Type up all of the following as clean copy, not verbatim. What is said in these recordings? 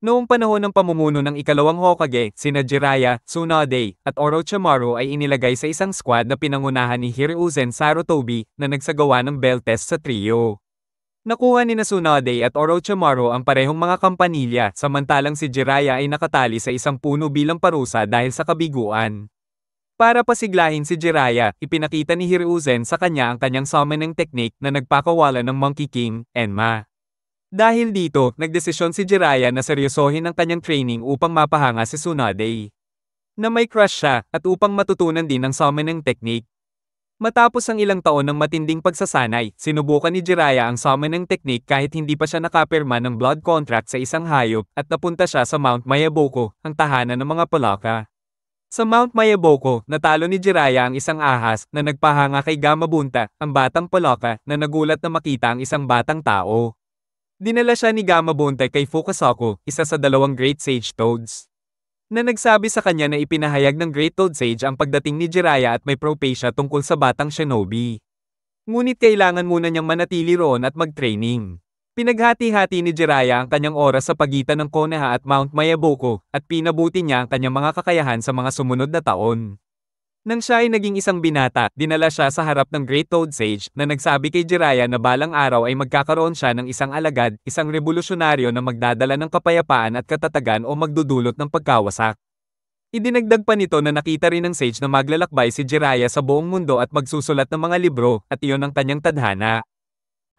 Noong panahon ng pamumuno ng ikalawang Hokage, sina Jiraiya, Tsunade, at Orochimaru ay inilagay sa isang squad na pinangunahan ni Hiruzen Sarutobi na nagsagawa ng bell test sa trio. Nakuha ni Tsunade at Orochimaru ang parehong mga kampanilya, samantalang si Jiraiya ay nakatali sa isang puno bilang parusa dahil sa kabiguan. Para pasiglahin si Jiraiya, ipinakita ni Hiruzen sa kanya ang kanyang summoning technique na nagpakawala ng Monkey King, Enma. Dahil dito, nagdesisyon si Jiraiya na seryosohin ang kanyang training upang mapahanga si Tsunade. Na may crush siya, at upang matutunan din ang summoning technique. Matapos ang ilang taon ng matinding pagsasanay, sinubukan ni Jiraiya ang summoning technique kahit hindi pa siya nakapirma ng blood contract sa isang hayop at napunta siya sa Mount Mayaboko, ang tahanan ng mga Palaka. Sa Mount Mayaboko, natalo ni Jiraiya ang isang ahas na nagpahanga kay Gamabunta, ang batang Palaka, na nagulat na makita ang isang batang tao. Dinala siya ni Gamabunta kay Fukasaku, isa sa 2 Great Sage Toads, na nagsabi sa kanya na ipinahayag ng Great Toad Sage ang pagdating ni Jiraiya at may propesya tungkol sa batang shinobi. Ngunit kailangan muna niyang manatili roon at mag-training. Pinaghati-hati ni Jiraiya ang kanyang oras sa pagitan ng Konoha at Mount Mayaboko, at pinabuti niya ang kanyang mga kakayahan sa mga sumunod na taon. Nang siya ay naging isang binata, dinala siya sa harap ng Great Toad Sage na nagsabi kay Jiraiya na balang araw ay magkakaroon siya ng isang alagad, isang revolusyonaryo na magdadala ng kapayapaan at katatagan o magdudulot ng pagkawasak. Idinagdag pa nito na nakita rin ng Sage na maglalakbay si Jiraiya sa buong mundo at magsusulat ng mga libro, at iyon ang kanyang tadhana.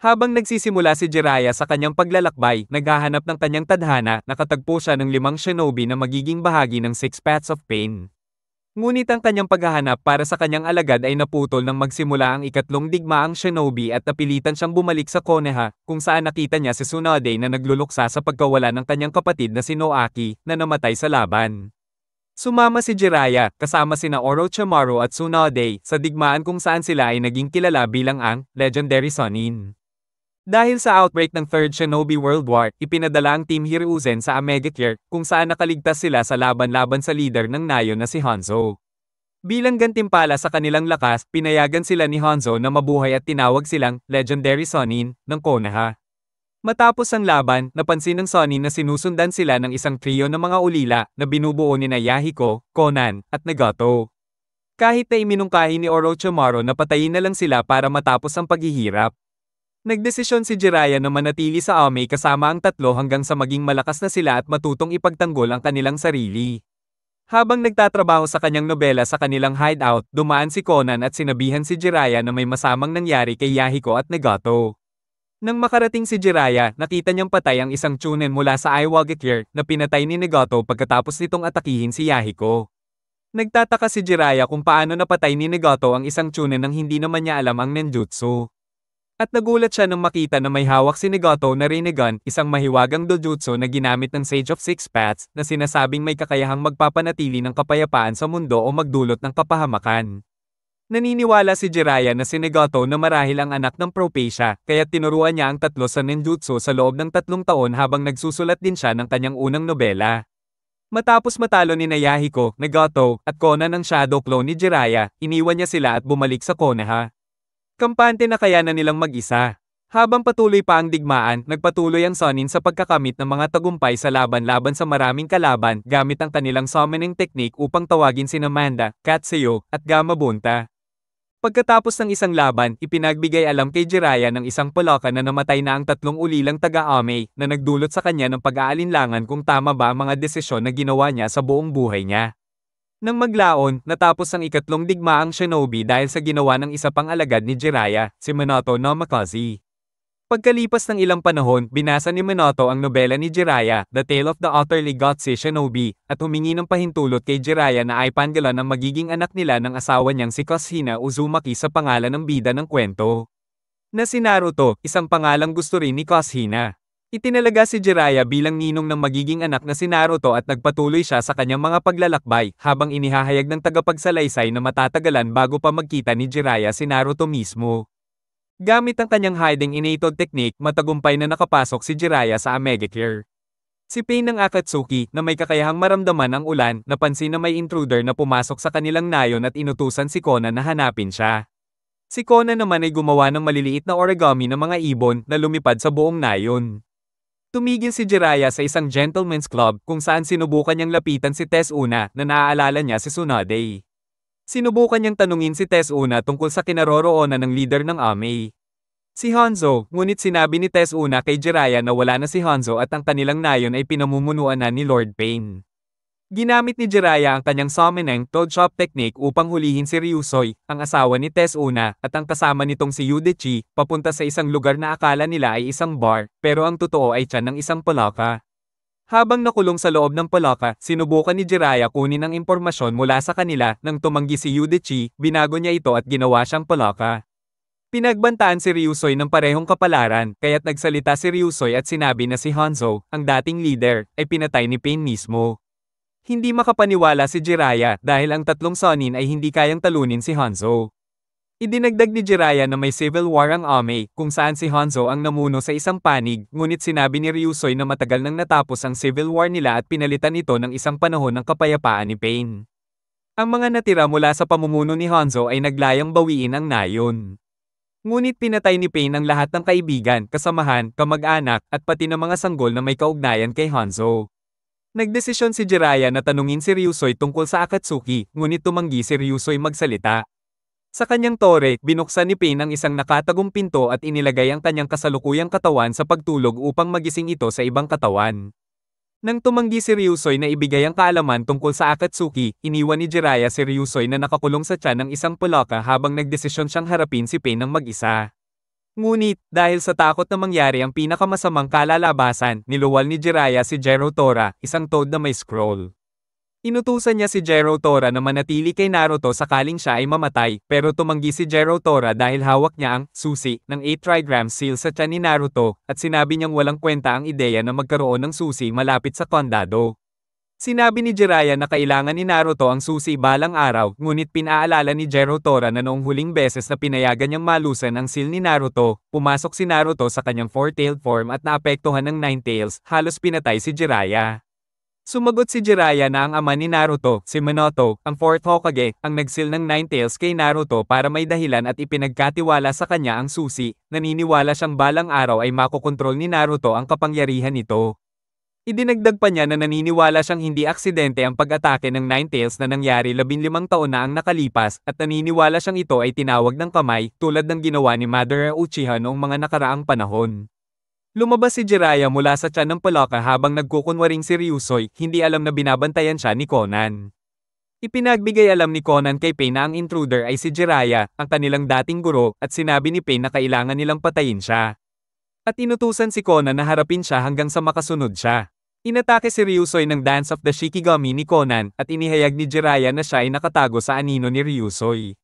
Habang nagsisimula si Jiraiya sa kanyang paglalakbay, naghahanap ng kanyang tadhana, nakatagpo siya ng 5 shinobi na magiging bahagi ng 6 Paths of Pain. Ngunit ang kanyang paghahanap para sa kanyang alagad ay naputol nang magsimula ang ikatlong digmaang shinobi at napilitan siyang bumalik sa Konoha, kung saan nakita niya si Tsunade na nagluluksa sa pagkawala ng kanyang kapatid na si Noaki, na namatay sa laban. Sumama si Jiraiya, kasama sina Orochimaru at Tsunade, sa digmaan kung saan sila ay naging kilala bilang ang Legendary Sannin. Dahil sa outbreak ng Third Shinobi World War, ipinadala ang Team Hiruzen sa Omega Clear, kung saan nakaligtas sila sa laban-laban sa leader ng Nayo na si Hanzo. Bilang gantimpala sa kanilang lakas, pinayagan sila ni Hanzo na mabuhay at tinawag silang Legendary Sannin ng Konoha. Matapos ang laban, napansin ng Sannin na sinusundan sila ng isang trio ng mga ulila na binubuo ni Yahiko, Konan, at Nagato. Kahit na iminungkahi ni Orochimaru na patayin na lang sila para matapos ang paghihirap, nagdesisyon si Jiraiya na manatili sa Ame kasama ang tatlo hanggang sa maging malakas na sila at matutong ipagtanggol ang kanilang sarili. Habang nagtatrabaho sa kanyang nobela sa kanilang hideout, dumaan si Konan at sinabihan si Jiraiya na may masamang nangyari kay Yahiko at Nagato. Nang makarating si Jiraiya, nakita niyang patay ang isang chunin mula sa Iwagakure na pinatay ni Nagato pagkatapos nitong atakihin si Yahiko. Nagtataka si Jiraiya kung paano napatay ni Nagato ang isang chunin nang hindi naman niya alam ang ninjutsu. At nagulat siya nang makita na may hawak si Nagato na Rinnegan, isang mahiwagang dojutsu na ginamit ng Sage of Six Paths, na sinasabing may kakayahang magpapanatili ng kapayapaan sa mundo o magdulot ng kapahamakan. Naniniwala si Jiraiya na si Nagato na marahil ang anak ng propesya, kaya tinuruan niya ang tatlo sa ninjutsu sa loob ng 3 taon habang nagsusulat din siya ng kanyang unang nobela. Matapos matalo ni Yahiko, Nagato, at Konan ng shadow clone ni Jiraiya, iniwan niya sila at bumalik sa Konoha. Kampante na kaya na nilang mag-isa. Habang patuloy pa ang digmaan, nagpatuloy ang Sannin sa pagkakamit ng mga tagumpay sa laban-laban sa maraming kalaban gamit ang kanilang summoning technique upang tawagin sina Manda, Katsuyo, at Gamabunta. Pagkatapos ng isang laban, ipinagbigay alam kay Jiraiya ng isang Palaka na namatay na ang 3 ulilang taga-Ame na nagdulot sa kanya ng pag-aalinlangan kung tama ba ang mga desisyon na ginawa niya sa buong buhay niya. Nang maglaon, natapos ang ikatlong digmaang shinobi dahil sa ginawa ng isa pang alagad ni Jiraiya, si Minato no Makazi. Pagkalipas ng ilang panahon, binasa ni Minato ang nobela ni Jiraiya, The Tale of the Utterly Gutsy Shinobi, at humingi ng pahintulot kay Jiraiya na ipanggalan ang magiging anak nila ng asawa niyang si Kushina Uzumaki sa pangalan ng bida ng kwento, na si Naruto, isang pangalang gusto rin ni Kushina. Itinalaga si Jiraiya bilang ninong ng magiging anak na si Naruto at nagpatuloy siya sa kanyang mga paglalakbay habang inihahayag ng tagapagsalaysay na matatagalan bago pa magkita ni Jiraiya si Naruto mismo. Gamit ang kanyang hiding innate technique, matagumpay na nakapasok si Jiraiya sa Omega Clear. Si Pain ng Akatsuki, na may kakayahang maramdaman ang ulan, napansin na may intruder na pumasok sa kanilang nayon at inutusan si Konan na hanapin siya. Si Konan naman ay gumawa ng maliliit na origami ng mga ibon na lumipad sa buong nayon. Tumigil si Jiraiya sa isang gentleman's club kung saan sinubukan niyang lapitan si Tsunade na naaalala niya si Tsunade. Sinubukan niyang tanungin si Tsunade tungkol sa kinaroroonan ng leader ng Amei. Si Hanzo, ngunit sinabi ni Tsunade kay Jiraiya na wala na si Hanzo at ang kanilang nayon ay pinamumunuan na ni Lord Pain. Ginamit ni Jiraiya ang kanyang summoning toad chop technique upang hulihin si Ryusui, ang asawa ni Tsunade, at ang kasama nitong si Yudechi, papunta sa isang lugar na akala nila ay isang bar, pero ang totoo ay tiyan ng isang palaka. Habang nakulong sa loob ng palaka, sinubukan ni Jiraiya kunin ang impormasyon mula sa kanila nang tumanggi si Yudechi, binago niya ito at ginawa siyang palaka. Pinagbantaan si Ryusui ng parehong kapalaran, kaya't nagsalita si Ryusui at sinabi na si Hanzo, ang dating leader, ay pinatay ni Pain mismo. Hindi makapaniwala si Jiraiya dahil ang tatlong Sannin ay hindi kayang talunin si Hanzo. Idinagdag ni Jiraiya na may civil war ang Amei kung saan si Hanzo ang namuno sa isang panig, ngunit sinabi ni Ryusui na matagal nang natapos ang civil war nila at pinalitan ito ng isang panahon ng kapayapaan ni Pain. Ang mga natira mula sa pamumuno ni Hanzo ay naglayang bawiin ang nayon. Ngunit pinatay ni Pain ang lahat ng kaibigan, kasamahan, kamag-anak, at pati ng mga sanggol na may kaugnayan kay Hanzo. Nagdesisyon si Jiraiya na tanungin si Ryusui tungkol sa Akatsuki, ngunit tumanggi si Ryusui magsalita. Sa kanyang tore, binuksan ni Pain ang isang nakatagong pinto at inilagay ang kanyang kasalukuyang katawan sa pagtulog upang magising ito sa ibang katawan. Nang tumanggi si Ryusui na ibigay ang kaalaman tungkol sa Akatsuki, iniwan ni Jiraiya si Ryusui na nakakulong sa tiyan ng isang palaka habang nagdesisyon siyang harapin si Pain ng mag-isa. Ngunit, dahil sa takot na mangyari ang pinakamasamang kalalabasan, niluwal ni Jiraiya si Gero Tora, isang toad na may scroll. Inutusan niya si Gero Tora na manatili kay Naruto sakaling siya ay mamatay, pero tumanggi si Gero Tora dahil hawak niya ang susi ng 8 trigram seal sa tiyan ni Naruto, at sinabi niyang walang kwenta ang ideya na magkaroon ng susi malapit sa kondado. Sinabi ni Jiraiya na kailangan ni Naruto ang susi balang araw, ngunit pinaalala ni Gero Tora na noong huling beses na pinayagan niyang malusan ang seal ni Naruto, pumasok si Naruto sa kanyang four-tailed form at naapektuhan ng nine tails, halos pinatay si Jiraiya. Sumagot si Jiraiya na ang ama ni Naruto, si Minato, ang fourth Hokage, ang nagsil ng nine tails kay Naruto para may dahilan at ipinagkatiwala sa kanya ang susi, naniniwala siyang balang araw ay makokontrol ni Naruto ang kapangyarihan nito. Idinagdag pa niya na naniniwala siyang hindi aksidente ang pag-atake ng Nine Tails na nangyari 15 taon na ang nakalipas, at naniniwala siyang ito ay tinawag ng kamay, tulad ng ginawa ni Madara Uchiha noong mga nakaraang panahon. Lumabas si Jiraiya mula sa tiyan ng palaka habang nagkukunwaring si Ryusui, hindi alam na binabantayan siya ni Conan. Ipinagbigay alam ni Conan kay Pain na ang intruder ay si Jiraiya, ang kanilang dating guro, at sinabi ni Pain na kailangan nilang patayin siya. At inutusan si Conan na harapin siya hanggang sa makasunod siya. Inatake si Ryusui ng Dance of the Shikigami ni Conan at inihayag ni Jiraiya na siya ay nakatago sa anino ni Ryusui.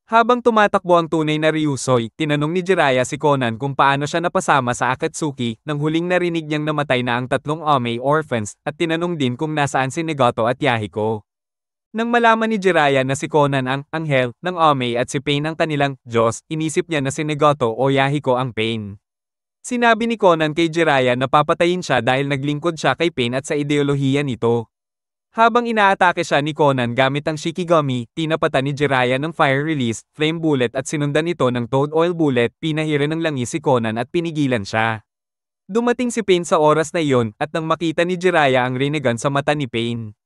Habang tumatakbo ang tunay na Ryusui, tinanong ni Jiraiya si Conan kung paano siya napasama sa Akatsuki nang huling narinig niyang namatay na ang tatlong Amei orphans, at tinanong din kung nasaan si Nagato at Yahiko. Nang malaman ni Jiraiya na si Conan ang anghel ng Amei at si Pain ang kanilang Diyos, inisip niya na si Nagato o Yahiko ang Pain. Sinabi ni Conan kay Jiraiya na papatayin siya dahil naglingkod siya kay Pain at sa ideolohiya nito. Habang inaatake siya ni Conan gamit ang Shikigami, tinapatan ni Jiraiya ng fire release, flame bullet at sinundan ito ng toad oil bullet, pinahira ng langis si Conan at pinigilan siya. Dumating si Pain sa oras na iyon, at nang makita ni Jiraiya ang Rinnegan sa mata ni Pain,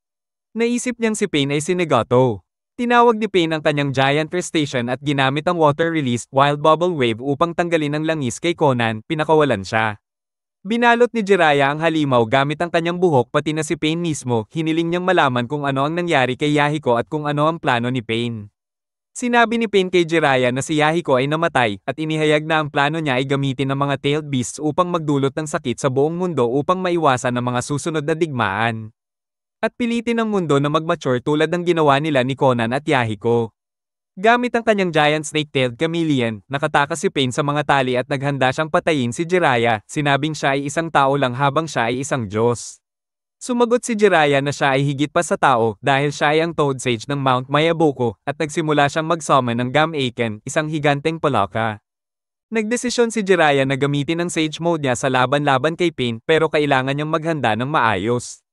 naisip niyang si Pain ay si Nagato. Tinawag ni Pain ang kanyang giant crustacean at ginamit ang water release, wild bubble wave upang tanggalin ang langis kay Conan, pinakawalan siya. Binalot ni Jiraiya ang halimaw gamit ang kanyang buhok pati na si Pain mismo, hiniling niyang malaman kung ano ang nangyari kay Yahiko at kung ano ang plano ni Pain. Sinabi ni Pain kay Jiraiya na si Yahiko ay namatay, at inihayag na ang plano niya ay gamitin ang mga tailed beasts upang magdulot ng sakit sa buong mundo upang maiwasan ang mga susunod na digmaan. At pilitin ang mundo na mag-mature tulad ng ginawa nila ni Conan at Yahiko. Gamit ang kanyang giant snake-tailed chameleon, nakatakas si Pain sa mga tali at naghanda siyang patayin si Jiraiya, sinabing siya ay isang tao lang habang siya ay isang Diyos. Sumagot si Jiraiya na siya ay higit pa sa tao dahil siya ay ang Toad Sage ng Mount Mayaboko, at nagsimula siyang mag-summon ng Gam-Aiken, isang higanteng palaka. Nagdesisyon si Jiraiya na gamitin ang Sage Mode niya sa laban-laban kay Pain, pero kailangan niyang maghanda ng maayos.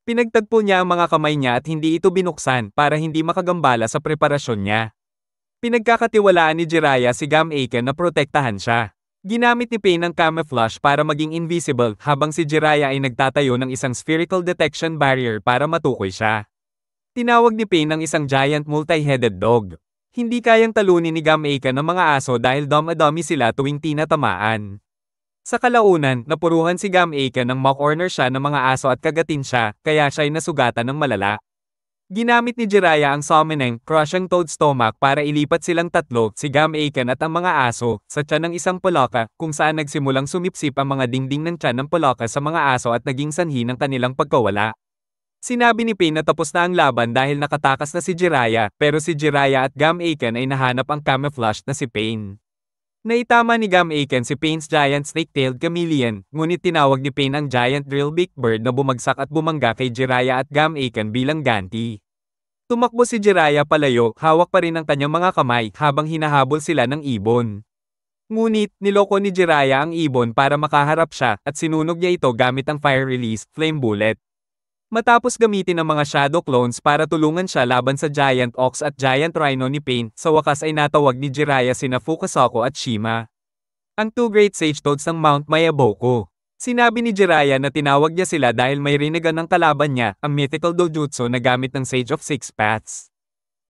Pinagtagpo niya ang mga kamay niya at hindi ito binuksan para hindi makagambala sa preparasyon niya. Pinagkakatiwalaan ni Jiraiya si Gam-Aiken na protektahan siya. Ginamit ni Pain ang camouflage para maging invisible habang si Jiraiya ay nagtatayo ng isang spherical detection barrier para matukoy siya. Tinawag ni Pain ang isang giant multi-headed dog. Hindi kayang talunin ni Gamaica ng mga aso dahil dom-a-dummy sila tuwing tinatamaan. Sa kalaunan, napuruhan si Gamaica ng ma-corner siya ng mga aso at kagatin siya, kaya siya'y nasugatan ng malala. Ginamit ni Jiraiya ang summoning, crushing toad stomach para ilipat silang tatlo, si Gamaican at ang mga aso, sa tiyan ng isang Paloka, kung saan nagsimulang sumipsip ang mga dingding ng tiyan ng Paloka sa mga aso at naging sanhi ng kanilang pagkawala. Sinabi ni Pain na tapos na ang laban dahil nakatakas na si Jiraiya, pero si Jiraiya at Gamaican ay nahanap ang camouflage na si Pain. Naitama ni Gamaican si Pain's giant snake-tailed chameleon, ngunit tinawag ni Pain ang giant drillbeak bird na bumagsak at bumangga kay Jiraiya at Gamaican bilang ganti. Tumakbo si Jiraiya palayo, hawak pa rin ang kanyang mga kamay habang hinahabol sila ng ibon. Ngunit, niloko ni Jiraiya ang ibon para makaharap siya at sinunog niya ito gamit ang fire release, flame bullet. Matapos gamitin ang mga shadow clones para tulungan siya laban sa Giant Ox at Giant Rhino ni Pain, sa wakas ay natawag ni Jiraiya sina Fukasaku at Shima, ang two great sage toads ng Mount Mayaboko. Sinabi ni Jiraiya na tinawag niya sila dahil may rinigan ng kalaban niya, ang mythical dojutsu na gamit ng Sage of Six Paths.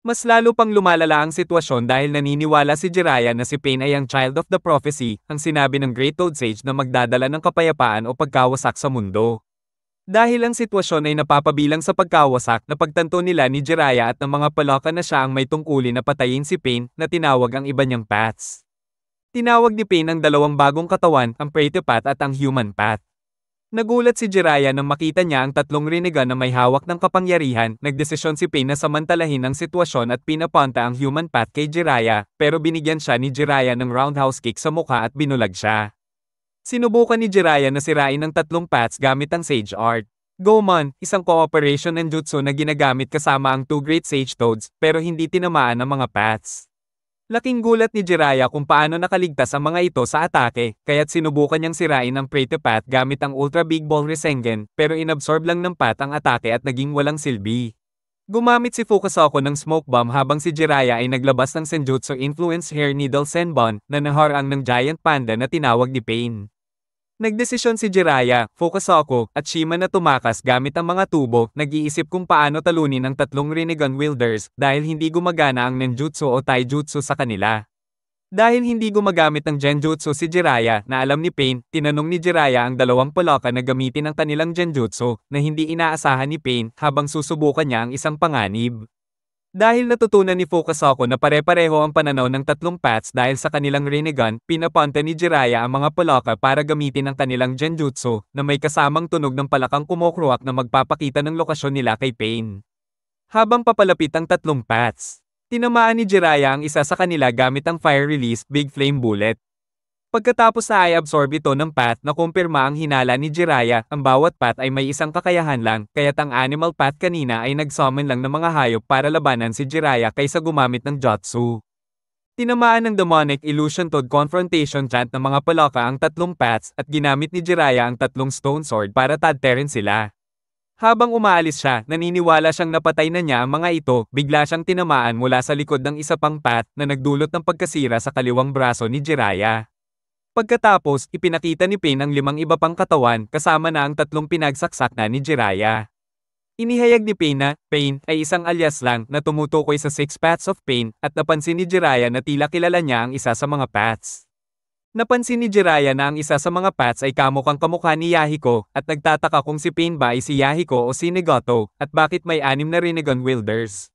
Mas lalo pang lumalala ang sitwasyon dahil naniniwala si Jiraiya na si Pain ay ang Child of the Prophecy, ang sinabi ng Great Toad Sage na magdadala ng kapayapaan o pagkawasak sa mundo. Dahil ang sitwasyon ay napapabilang sa pagkawasak, napagtanto nila ni Jiraiya at ng mga Paloka na siya ang may tungkulin na patayin si Pain, na tinawag ang iba niyang paths. Tinawag ni Pain ang dalawang bagong katawan, ang Prete Path at ang Human Path. Nagulat si Jiraiya nang makita niya ang tatlong rinigan na may hawak ng kapangyarihan, nagdesisyon si Pain na samantalahin ang sitwasyon at pinapunta ang Human Path kay Jiraiya, pero binigyan siya ni Jiraiya ng roundhouse kick sa mukha at binulag siya. Sinubukan ni Jiraiya na sirain ang tatlong paths gamit ang Sage Art. Gomon, isang cooperation ninjutsu na ginagamit kasama ang two great Sage Toads, pero hindi tinamaan ang mga paths. Laking gulat ni Jiraiya kung paano nakaligtas ang mga ito sa atake, kaya't sinubukan niyang sirain ang Prete Path gamit ang Ultra Big Ball Rasengan, pero inabsorb lang ng path ang atake at naging walang silbi. Gumamit si Fukasaku ng smoke bomb habang si Jiraiya ay naglabas ng Senjutsu Influence Hair Needle Senbon, na naharang ng Giant Panda na tinawag ni Pain. Nagdesisyon si Jiraiya, Fukasaku, at Shima na tumakas gamit ang mga tubo, nag-iisip kung paano talunin ang tatlong Rinnegan wielders dahil hindi gumagana ang ninjutsu o taijutsu sa kanila. Dahil hindi gumagamit ng genjutsu si Jiraiya na alam ni Pain, tinanong ni Jiraiya ang dalawang Paloka na gamitin ang kanilang genjutsu na hindi inaasahan ni Pain habang susubukan niya ang isang panganib. Dahil natutunan ni Fukasaku na pare-pareho ang pananaw ng tatlong paths dahil sa kanilang Rinnegan, pinapunta ni Jiraiya ang mga Paloka para gamitin ang kanilang genjutsu na may kasamang tunog ng palakang kumokruak na magpapakita ng lokasyon nila kay Pain. Habang papalapit ang tatlong paths, tinamaan ni Jiraiya ang isa sa kanila gamit ang fire release, big flame bullet. Pagkatapos na ay absorb ito ng path na kumpirma ang hinala ni Jiraiya, ang bawat path ay may isang kakayahan lang, kaya't ang animal path kanina ay nag-summon lang ng mga hayop para labanan si Jiraiya kaysa gumamit ng jutsu. Tinamaan ng demonic illusion toad confrontation chant ng mga Paloka ang tatlong paths at ginamit ni Jiraiya ang tatlong stone sword para tadterin sila. Habang umaalis siya, naniniwala siyang napatay na niya ang mga ito, bigla siyang tinamaan mula sa likod ng isa pang path na nagdulot ng pagkasira sa kaliwang braso ni Jiraiya. Pagkatapos, ipinakita ni Pain ang 5 iba pang katawan kasama na ang tatlong pinagsaksak na ni Jiraiya. Inihayag ni Pain na, Pain ay isang alias lang na tumutukoy sa 6 paths of Pain at napansin ni Jiraiya na tila kilala niya ang isa sa mga paths. Napansin ni Jiraiya na ang isa sa mga paths ay kamukhang kamukha ni Yahiko at nagtataka kung si Pain ba ay si Yahiko o si Negoto at bakit may 6 na Rinnegan wielders.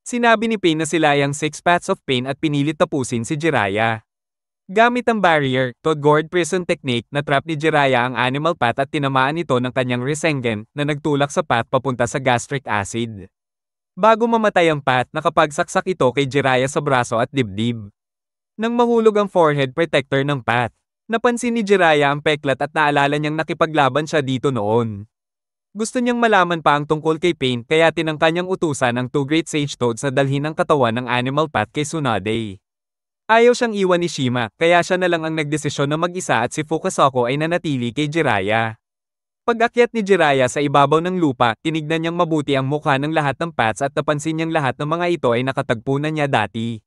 Sinabi ni Pain na sila ay ang 6 paths of Pain at pinilit tapusin si Jiraiya. Gamit ang barrier, Toad Gourd Prison Technique, na-trap ni Jiraiya ang animal path at tinamaan ito ng kanyang Rasengan na nagtulak sa path papunta sa gastric acid. Bago mamatay ang path, nakapagsaksak ito kay Jiraiya sa braso at dibdib. Nang mahulog ang forehead protector ng path, napansin ni Jiraiya ang peklat at naalala niyang nakipaglaban siya dito noon. Gusto niyang malaman pa ang tungkol kay Pain kaya tinangka niyang utusan ang two great sage toads na dalhin ang katawan ng animal path kay Tsunade. Ayaw siyang iwan ni Shima, kaya siya na lang ang nagdesisyon na mag-isa at si Fukasaku ay nanatili kay Jiraiya. Pag-akyat ni Jiraiya sa ibabaw ng lupa, tinignan niyang mabuti ang mukha ng lahat ng paths at napansin niyang lahat ng mga ito ay nakatagpo na niya dati.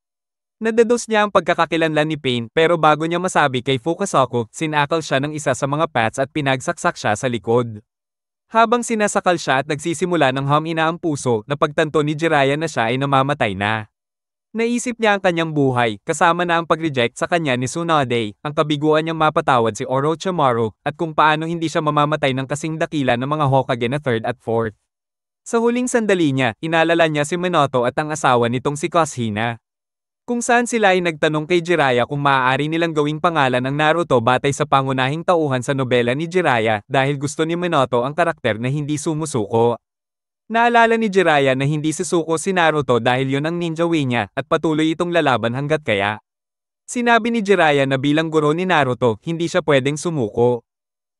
Nadados niya ang pagkakakilanlan ni Pain pero bago niya masabi kay Fukasaku, sinakal siya ng isa sa mga pats at pinagsaksak siya sa likod. Habang sinasakal siya at nagsisimula ng humina ang puso, napagtanto ni Jiraiya na siya ay namamatay na. Naisip niya ang kanyang buhay, kasama na ang pag-reject sa kanya ni Tsunade, ang kabiguan niyang mapatawad si Orochimaru, at kung paano hindi siya mamamatay ng kasing dakila ng mga Hokage na 3rd at 4th. Sa huling sandali niya, inalala niya si Minato at ang asawa nitong si Kushina. Kung saan sila ay nagtanong kay Jiraiya kung maaari nilang gawing pangalan ang Naruto batay sa pangunahing tauhan sa nobela ni Jiraiya dahil gusto ni Minato ang karakter na hindi sumusuko. Naalala ni Jiraiya na hindi susuko si Naruto dahil yon ang ninja way niya at patuloy itong lalaban hanggat kaya. Sinabi ni Jiraiya na bilang guro ni Naruto, hindi siya pwedeng sumuko.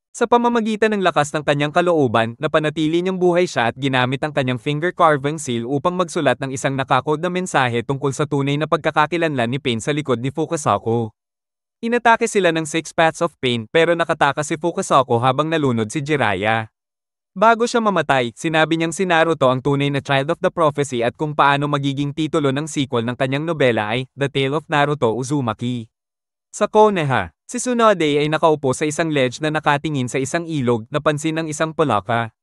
Sa pamamagitan ng lakas ng kanyang kalooban, napanatili niyang buhay siya at ginamit ang kanyang finger carving seal upang magsulat ng isang nakakode na mensahe tungkol sa tunay na pagkakakilanlan ni Pain sa likod ni Fukasaku. Inatake sila ng 6 paths of pain pero nakatakas si Fukasaku habang nalunod si Jiraiya. Bago siya mamatay, sinabi niyang si Naruto ang tunay na Child of the Prophecy at kung paano magiging titulo ng sequel ng kanyang nobela ay The Tale of Naruto Uzumaki. Sa Konoha, si Tsunade ay nakaupo sa isang ledge na nakatingin sa isang ilog, napansin ng isang palaka.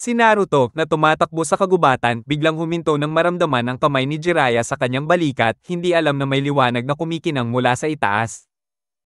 Si Naruto, na tumatakbo sa kagubatan, biglang huminto nang maramdaman ang kamay ni Jiraiya sa kanyang balikat, hindi alam na may liwanag na kumikinang mula sa itaas.